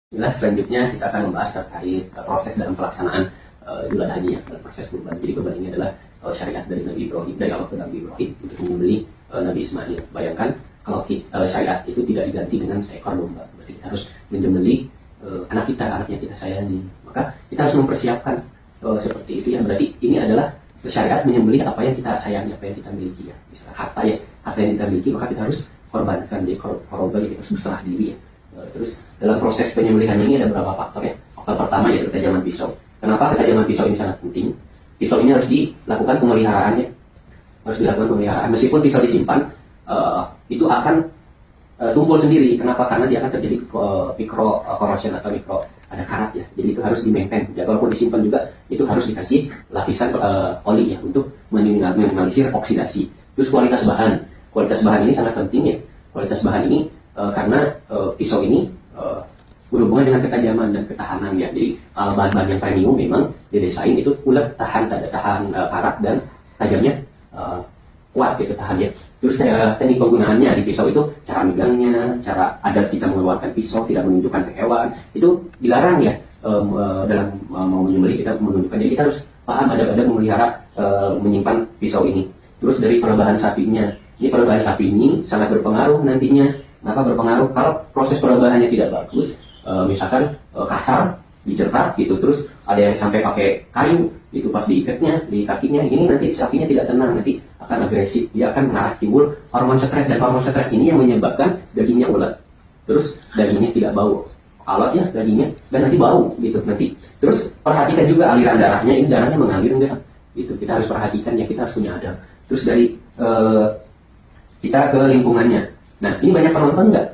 Nah, selanjutnya kita akan membahas terkait proses dalam pelaksanaan Idul Adha ya, proses kurban. Jadi kurban ini adalah syariat dari Nabi Ibrahim, dari Allah ke Nabi Ibrahim untuk menyembelih Nabi Ismail. Bayangkan kalau syariat itu tidak diganti dengan seekor domba, berarti kita harus menyembelih anak kita, anaknya kita sayangi. Maka kita harus mempersiapkan seperti itu ya. Berarti ini adalah syariat menyembelih apa yang kita sayangi, apa yang kita miliki ya. Misalkan harta ya, harta yang kita miliki, maka kita harus korbankan. Jadi korban, kita harus berserah diri ya. Terus dalam proses penyembelihan ini ada beberapa faktor ya. Faktor pertama yaitu ketajaman pisau. Kenapa ketajaman pisau ini sangat penting? Pisau ini harus dilakukan pemeliharaannya, harus dilakukan pemeliharaan. Meskipun pisau disimpan, itu akan tumpul sendiri. Kenapa? Karena dia akan terjadi micro corrosion atau mikro ada karat ya. Jadi itu harus di-maintain. Ya, walaupun disimpan juga itu harus dikasih lapisan oli ya untuk minimalisir oksidasi. Terus kualitas bahan ini sangat penting ya. Kualitas bahan ini karena pisau ini berhubungan dengan ketajaman dan ketahanan ya. Jadi bahan-bahan yang premium memang didesain itu ulet tahan karat dan tajamnya kuat gitu, tahan ya. Terus teknik penggunaannya di pisau itu cara megangnya, cara agar kita mengeluarkan pisau tidak menunjukkan ke hewan itu dilarang ya. Dalam mau menyembelih kita menunjukkan, jadi kita harus paham ada memelihara menyimpan pisau ini. Terus dari perubahan sapinya, ini perubahan sapi ini sangat berpengaruh nantinya. Kenapa berpengaruh? Kalau proses perubahannya tidak bagus, misalkan kasar, dicerat gitu, terus ada yang sampai pakai kayu, itu pas diikatnya di kakinya, ini nanti sapinya tidak tenang, nanti akan agresif, dia akan mengarah timbul hormon stres, dan hormon stres ini yang menyebabkan dagingnya ulet, terus dagingnya tidak bau, alat ya dagingnya, dan nanti bau gitu nanti. Terus perhatikan juga aliran darahnya, ini darahnya mengalir enggak? Gitu kita harus perhatikan ya, kita harus punya adab. Terus dari kita ke lingkungannya. Nah, ini banyak penonton nggak?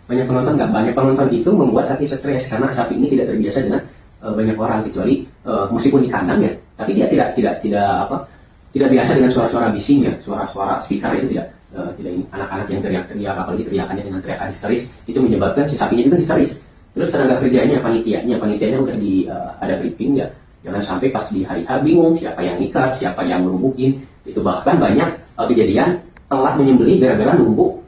Banyak penonton nggak? Banyak penonton itu membuat sapi stres karena sapi ini tidak terbiasa dengan banyak orang, kecuali meskipun di kandang ya, tapi dia tidak biasa dengan suara-suara bising ya, suara-suara speaker itu tidak ini. Anak-anak yang teriak-teriak, apalagi teriakannya dengan teriakan histeris, itu menyebabkan si sapinya juga histeris. Terus tenaga kerjanya, panitianya udah ada briefing ya, jangan sampai pas di hari H bingung siapa yang ikat, siapa yang ngerubukin. Itu bahkan banyak kejadian telat menyembelih gara-gara nunggu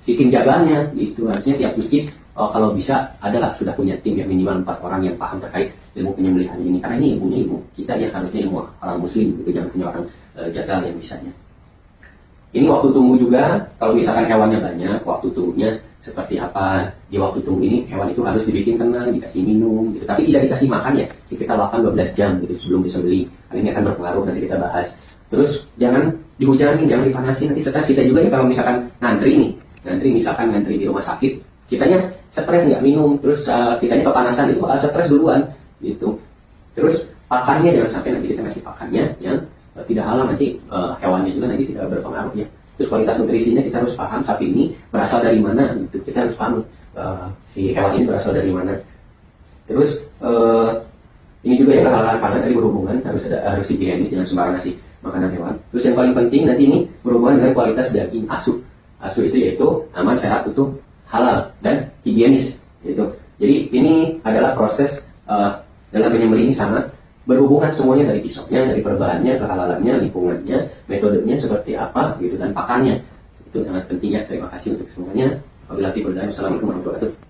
tim jaganya gitu. Harusnya tiap masjid kalau bisa adalah sudah punya tim yang minimal 4 orang yang paham terkait ilmu penyembelihan ini, karena ini ilmu kita ya, harusnya ilmu orang muslim gitu, jangan punya orang jagal yang misalnya. Ini waktu tunggu juga, kalau misalkan hewannya banyak, waktu tunggunya seperti apa? Di waktu tunggu ini hewan itu harus dibikin tenang, dikasih minum gitu, tapi tidak dikasih makan ya sekitar 8-12 jam gitu sebelum disembelih. Hal ini akan berpengaruh, nanti kita bahas. Terus jangan dihujanin, jangan dipanasin, nanti stres kita juga ya. Kalau misalkan ngantri di rumah sakit, kitanya stres nggak minum, terus kitanya kepanasan, itu bakal stres duluan gitu. Terus pakannya jangan sampai nanti kita ngasih pakannya yang tidak halal, nanti hewannya juga nanti tidak berpengaruh ya. Terus kualitas nutrisinya kita harus paham, sapi ini berasal dari mana gitu, kita harus paham si hewan ini berasal dari mana. Terus ini juga ya, hal-hal pangan tadi berhubungan, harus higienis, jangan sembarangan ngasih makanan hewan. Terus yang paling penting nanti ini berhubungan dengan kualitas daging asuh. Asuh itu yaitu aman, sehat, utuh, halal, dan higienis gitu. Jadi ini adalah proses dalam penyembelih ini sangat berhubungan semuanya, dari pisaunya, dari perbahannya, kehalalannya, lingkungannya, metodenya seperti apa gitu, dan pakannya. Itu sangat penting ya. Terima kasih untuk semuanya. Wabillahi taufiq wal hidayah. Wassalamualaikum warahmatullahi wabarakatuh.